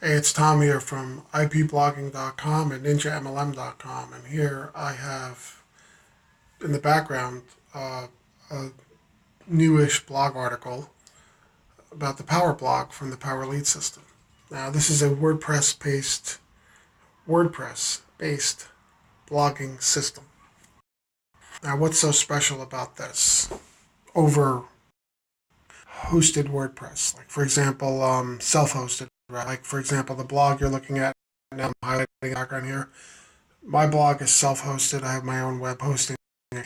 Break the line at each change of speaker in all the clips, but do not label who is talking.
Hey, it's Tom here from ipblogging.com and ninjamlm.com, and here I have in the background a newish blog article about the Power Blog from the Power Lead system. Now, this is a WordPress-based blogging system. Now, what's so special about this over hosted WordPress? Like, for example, self-hosted, right? Like, for example, the blog you're looking at now, I'm highlighting the background here. My blog is self-hosted. I have my own web hosting,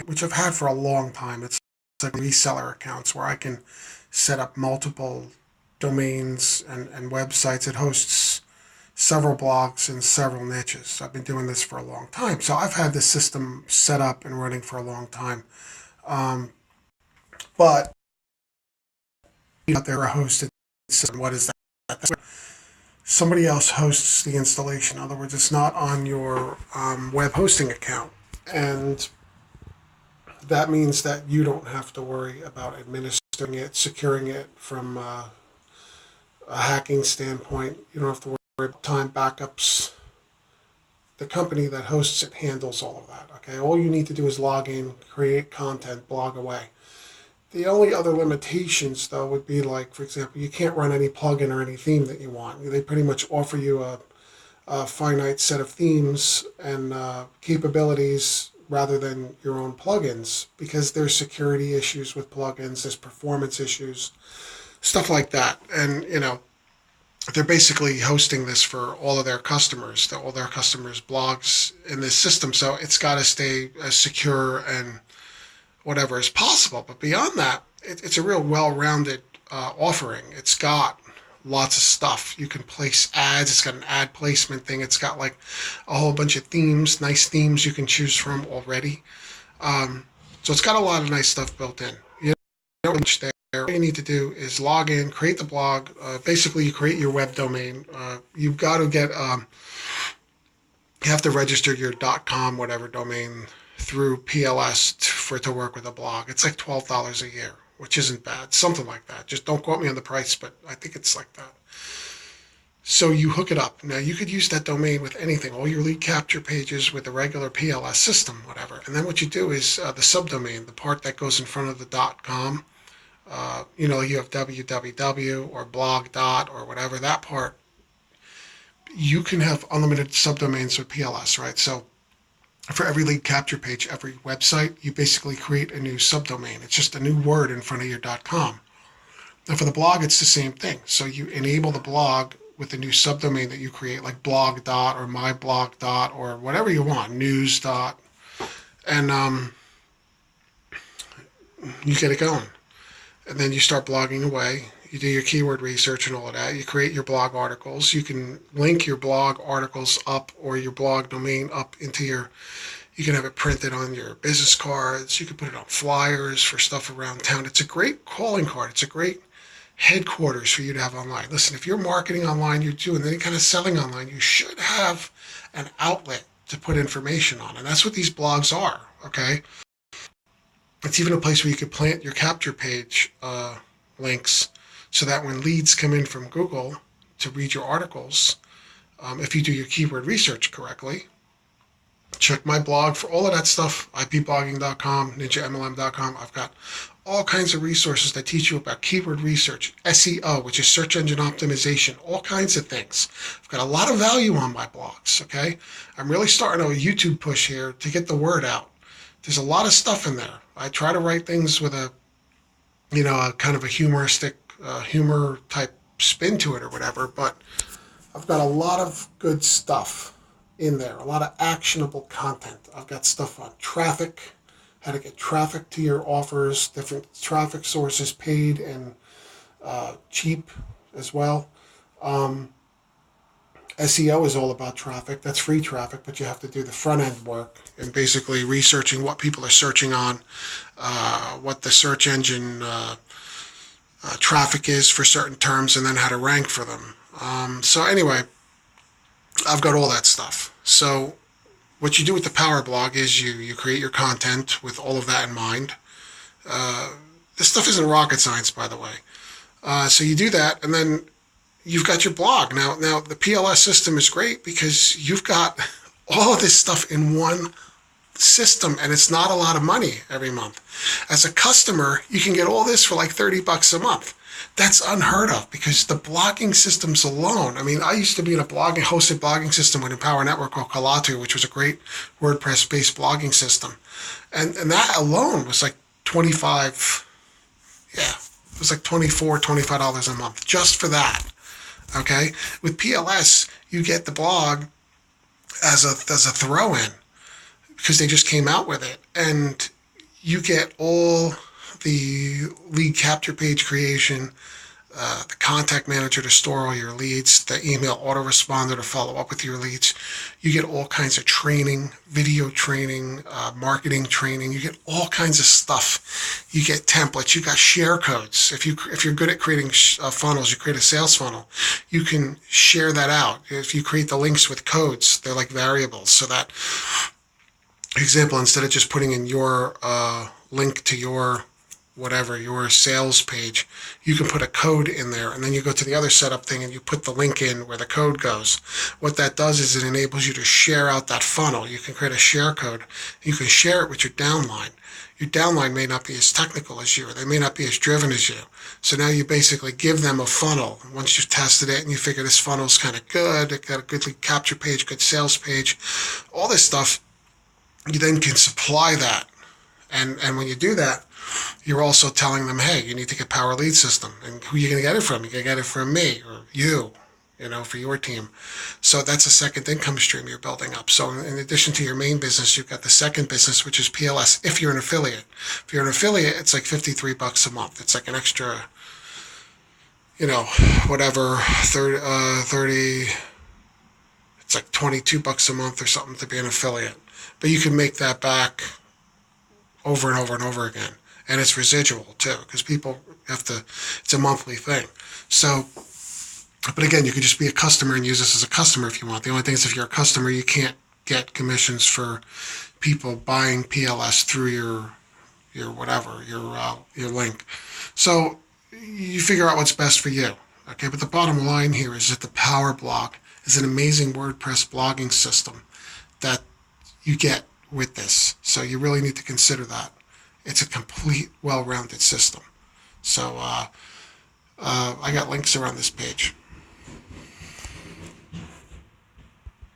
which I've had for a long time. It's like reseller accounts where I can set up multiple domains and websites. It hosts several blogs in several niches. I've been doing this for a long time. So I've had this system set up and running for a long time. Um, but out there, a hosted system, what is that? That's where somebody else hosts the installation. In other words, it's not on your web hosting account. And that means that you don't have to worry about administering it, securing it from a hacking standpoint. You don't have to worry about time backups. The company that hosts it handles all of that. Okay, all you need to do is log in, create content, blog away. The only other limitations, though, would be like, for example, you can't run any plugin or any theme that you want. They pretty much offer you a finite set of themes and capabilities rather than your own plugins because there's security issues with plugins, there's performance issues, stuff like that. And, they're basically hosting this for all of their customers, all their customers' blogs in this system. So it's got to stay as secure and whatever as possible. But beyond that, it's a real well-rounded offering. It's got lots of stuff. You can place ads. It's got an ad placement thing. It's got like a whole bunch of themes, nice themes you can choose from already. So it's got a lot of nice stuff built in. You don't much there. All you need to do is log in, create the blog. Basically, you create your web domain. You've got to get, you have to register your .com whatever domain through PLS for it to work with a blog. It's like $12 a year, which isn't bad. Something like that. Just don't quote me on the price, but I think it's like that. So you hook it up. Now you could use that domain with anything, all your lead capture pages with the regular PLS system, whatever. And then what you do is the subdomain, the part that goes in front of the .com. You have www or blog dot or whatever, that part, you can have unlimited subdomains with PLS, right? So for every lead capture page, every website, you basically create a new subdomain. It's just a new word in front of your .com. Now for the blog, it's the same thing. So you enable the blog with a new subdomain that you create, like blog dot or my blog dot or whatever you want, news dot, and you get it going. And then you start blogging away. You do your keyword research and all of that. You create your blog articles. You can link your blog articles up or your blog domain up into you can have it printed on your business cards. You can put it on flyers for stuff around town. It's a great calling card. It's a great headquarters for you to have online. Listen, if you're marketing online, you're doing any kind of selling online, you should have an outlet to put information on. And that's what these blogs are, okay? It's even a place where you could plant your capture page links so that when leads come in from Google to read your articles, if you do your keyword research correctly, check my blog for all of that stuff, ipblogging.com, ninjamlm.com. I've got all kinds of resources that teach you about keyword research, SEO, which is search engine optimization, all kinds of things. I've got a lot of value on my blogs, okay? I'm really starting a YouTube push here to get the word out. There's a lot of stuff in there. I try to write things with a kind of a humoristic, humor type spin to it or whatever, but I've got a lot of good stuff in there, a lot of actionable content. I've got stuff on traffic, how to get traffic to your offers, different traffic sources, paid and cheap as well. SEO is all about traffic. That's free traffic, but you have to do the front end work and basically researching what people are searching on, what the search engine traffic is for certain terms, and then how to rank for them. So anyway, I've got all that stuff. So what you do with the Power Blog is you create your content with all of that in mind. This stuff isn't rocket science, by the way. So you do that, and then you've got your blog. Now the PLS system is great because you've got all of this stuff in one system, and it's not a lot of money every month. As a customer, you can get all this for like $30 a month. That's unheard of because the blogging systems alone. I mean, I used to be in a hosted blogging system with Empower Network called Kalatu, which was a great WordPress-based blogging system, and that alone was like 25. Yeah, it was like $25 a month just for that. Okay, with PLS, you get the blog as a throw-in because they just came out with it, and you get all the lead capture page creation, the contact manager to store all your leads, the email autoresponder to follow up with your leads. You get all kinds of training, video training, marketing training. You get all kinds of stuff. You get templates. You got share codes. If you're good at creating funnels, you create a sales funnel. You can share that out. If you create the links with codes, they're like variables. So that, example, instead of just putting in your link to your sales page, you can put a code in there, and then you go to the other setup thing and you put the link in where the code goes. What that does is it enables you to share out that funnel. You can create a share code. You can share it with your downline. Your downline may not be as technical as you, or they may not be as driven as you. So now you basically give them a funnel. Once you've tested it and you figure this funnel's kind of good, it got a good lead capture page, good sales page, all this stuff, you then can supply that. And when you do that, you're also telling them, hey, you need to get Power Lead System. And who are you going to get it from? You're going to get it from me or you, for your team. So that's a second income stream you're building up. So in addition to your main business, you've got the second business, which is PLS, if you're an affiliate. If you're an affiliate, it's like $53 a month. It's like an extra, whatever, 30, it's like $22 a month or something to be an affiliate. But you can make that back over and over and over again. And it's residual too, because people have to, it's a monthly thing. So, but again, you can just be a customer and use this as a customer if you want. The only thing is if you're a customer, you can't get commissions for people buying PLS through your link. So you figure out what's best for you. Okay, but the bottom line here is that the Power Blog is an amazing WordPress blogging system that you get with this. So you really need to consider that. It's a complete, well-rounded system. So I got links around this page.